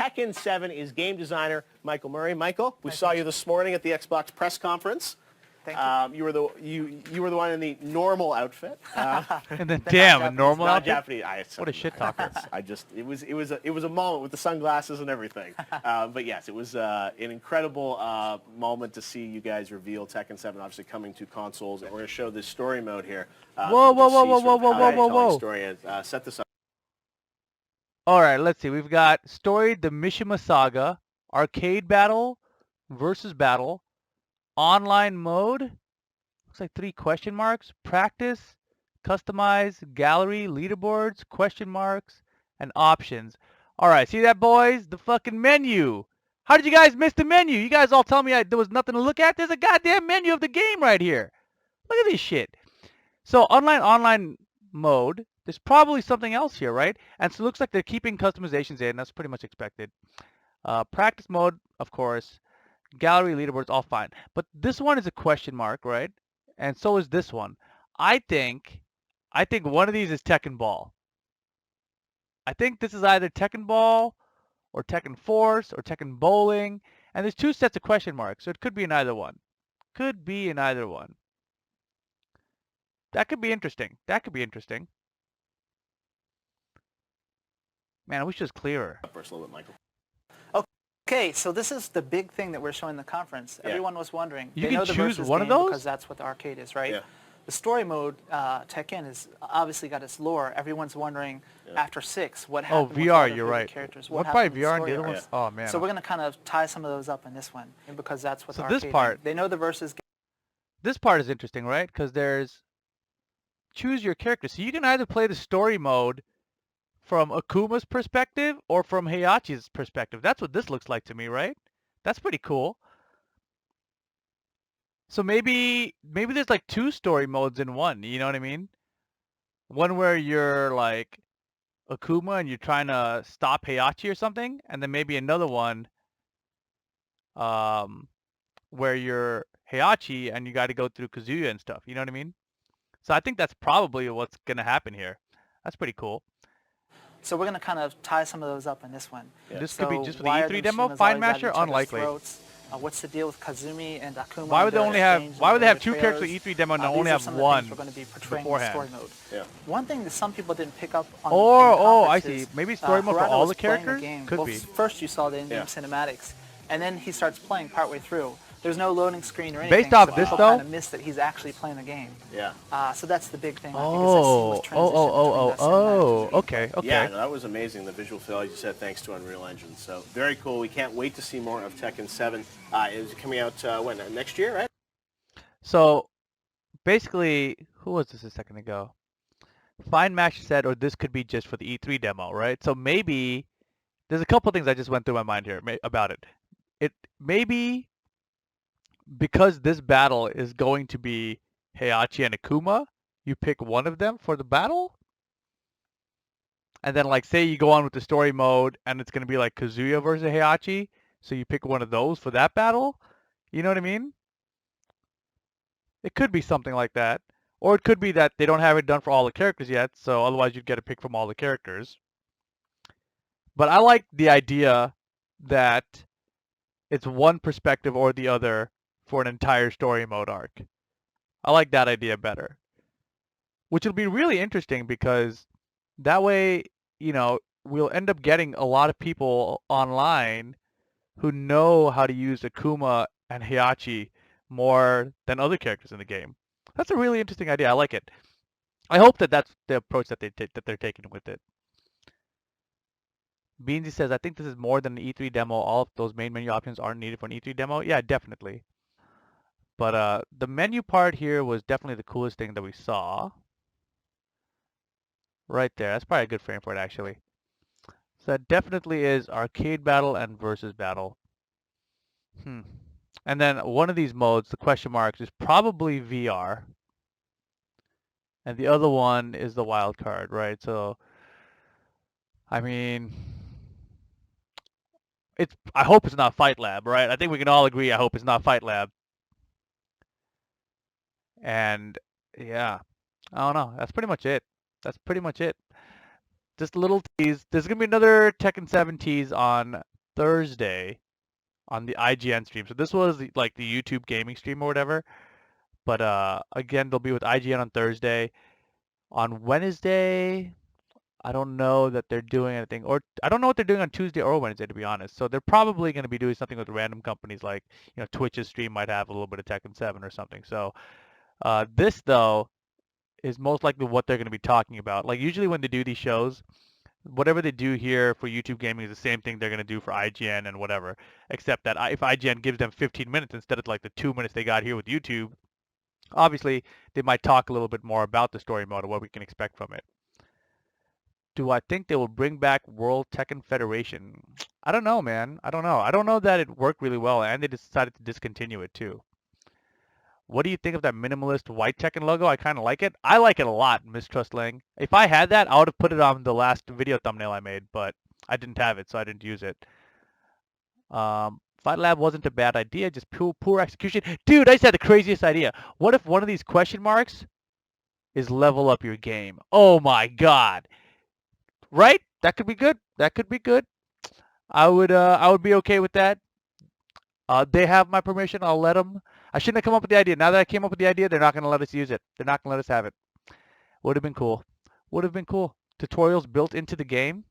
Tekken 7 is game designer Michael Murray. Michael, we saw you this morning at the Xbox press conference. Thank you. You were the one in the normal outfit. And then damn, a normal Not outfit? Japanese. What a shit talker. It was a moment with the sunglasses and everything. But yes, it was an incredible moment to see you guys reveal Tekken 7, obviously coming to consoles. And we're going to show this story mode here. Whoa. Story is. Set this up. All right, let's see. We've got story, the Mishima Saga, arcade battle, versus battle, online mode. Looks like 3 question marks. Practice, customize, gallery, leaderboards, question marks, and options. All right, see that, boys? The fucking menu. How did you guys miss the menu? You guys all tell me there was nothing to look at. There's a goddamn menu of the game right here. Look at this shit. So online mode. There's probably something else here, right? And so it looks like they're keeping customizations in. That's pretty much expected. Practice mode, of course. Gallery, leaderboards, all fine. But this one is a question mark, right? And so is this one. I think one of these is Tekken Ball. I think this is either Tekken Ball or Tekken Force or Tekken Bowling. And there's 2 sets of question marks, so it could be in either one. Could be in either one. That could be interesting. That could be interesting. Man, I wish it was clearer. First a little bit, Michael. Okay, so this is the big thing that we're showing the conference. Yeah. Everyone was wondering. You they can know the choose versus one of game those? because that's what the arcade is, right? Yeah. The story mode, Tekken, has obviously got its lore. Everyone's wondering after 6 what happened. with all VR, the you're favorite right. Characters, What happened by with VR and story the other arc. ones? Oh man. So we're going to kind of tie some of those up in this one because that's what So the this arcade part- They know the versus game. This part is interesting, right? Because there's choose your character. So you can either play the story mode from Akuma's perspective or from Heihachi's perspective. That's what this looks like to me, right? That's pretty cool. So maybe there's like 2 story modes in one, you know what I mean? One where you're like Akuma and you're trying to stop Heihachi or something, and then maybe another one where you're Heihachi and you got to go through Kazuya and stuff, you know what I mean? So I think that's probably what's going to happen here. That's pretty cool. So we're going to kind of tie some of those up in this one. Yeah. This could be So just for the why are E3 the demo. Mishimas Fine always at Masher, each other's unlikely. throats? What's the deal with Kazumi and Akuma? Why would they and only their have? exchange Why and would they have their 2 characters trailers? for E3 demo and These only are have some of the one things we're going to be portraying in the beforehand? story mode. Yeah. One thing that some people didn't pick up on Oh, in I the conference see. is, Maybe story mode for Harada all was the playing characters? game. Could well, be. First you saw the in-game Yeah. cinematics, and then he starts playing partway through. There's no loading screen or anything. Based off so this, people though? kind of miss that he's actually playing the game. Yeah. So that's the big thing. I think, is that seamless transition between the cinematics. Okay. Yeah, no, that was amazing. The visual feel, as you said, thanks to Unreal Engine. So very cool. We can't wait to see more of Tekken 7. Is coming out when next year, right? So basically, who was this a second ago? Fine Mash said, or this could be just for the E3 demo, right? So maybe there's a couple things I just went through my mind here about it. It maybe because this battle is going to be Heihachi and Akuma, you pick one of them for the battle. And then like say you go on with the story mode and it's going to be like Kazuya versus Heihachi, so you pick one of those for that battle. You know what I mean? It could be something like that. Or it could be that they don't have it done for all the characters yet, so otherwise you'd get a pick from all the characters. But I like the idea that it's one perspective or the other for an entire story mode arc. I like that idea better. Which will be really interesting because that way, you know, we'll end up getting a lot of people online who know how to use Akuma and Heihachi more than other characters in the game. That's a really interesting idea. I like it. I hope that that's the approach that they're taking with it. Beansy says, I think this is more than an E3 demo. All of those main menu options aren't needed for an E3 demo. Yeah, definitely. But the menu part here was definitely the coolest thing that we saw. Right there. That's probably a good frame for it, actually. So that definitely is arcade battle and versus battle. And then one of these modes, the question marks, is probably VR. And the other one is the wild card, right? So, I mean, I hope it's not Fight Lab, right? I think we can all agree I hope it's not Fight Lab. And, yeah. I don't know. That's pretty much it. That's pretty much it. Just a little tease. There's going to be another Tekken 7 tease on Thursday on the IGN stream. So this was like the YouTube gaming stream or whatever. But again, they'll be with IGN on Thursday. On Wednesday, I don't know that they're doing anything, or I don't know what they're doing on Tuesday or Wednesday, to be honest. So they're probably going to be doing something with random companies, like Twitch's stream might have a little bit of Tekken 7 or something. So this though is most likely what they're going to be talking about. Like usually when they do these shows, whatever they do here for YouTube gaming is the same thing they're going to do for IGN and whatever, except that if IGN gives them 15 minutes instead of like the 2 minutes they got here with YouTube, obviously they might talk a little bit more about the story mode and what we can expect from it. Do I think they will bring back World Tekken Federation? I don't know, man. I don't know. I don't know that it worked really well, and they decided to discontinue it too. What do you think of that minimalist white Tekken logo? I kind of like it. I like it a lot, Mistrust Lang. If I had that, I would have put it on the last video thumbnail I made, but I didn't have it, so I didn't use it. Fight Lab wasn't a bad idea, just poor execution. Dude, I just had the craziest idea. What if one of these question marks is level up your game? Oh my god. Right? That could be good. That could be good. I would be okay with that. They have my permission. I'll let them. I shouldn't have come up with the idea. Now that I came up with the idea, they're not going to let us use it. They're not going to let us have it. Would have been cool. Would have been cool. Tutorials built into the game.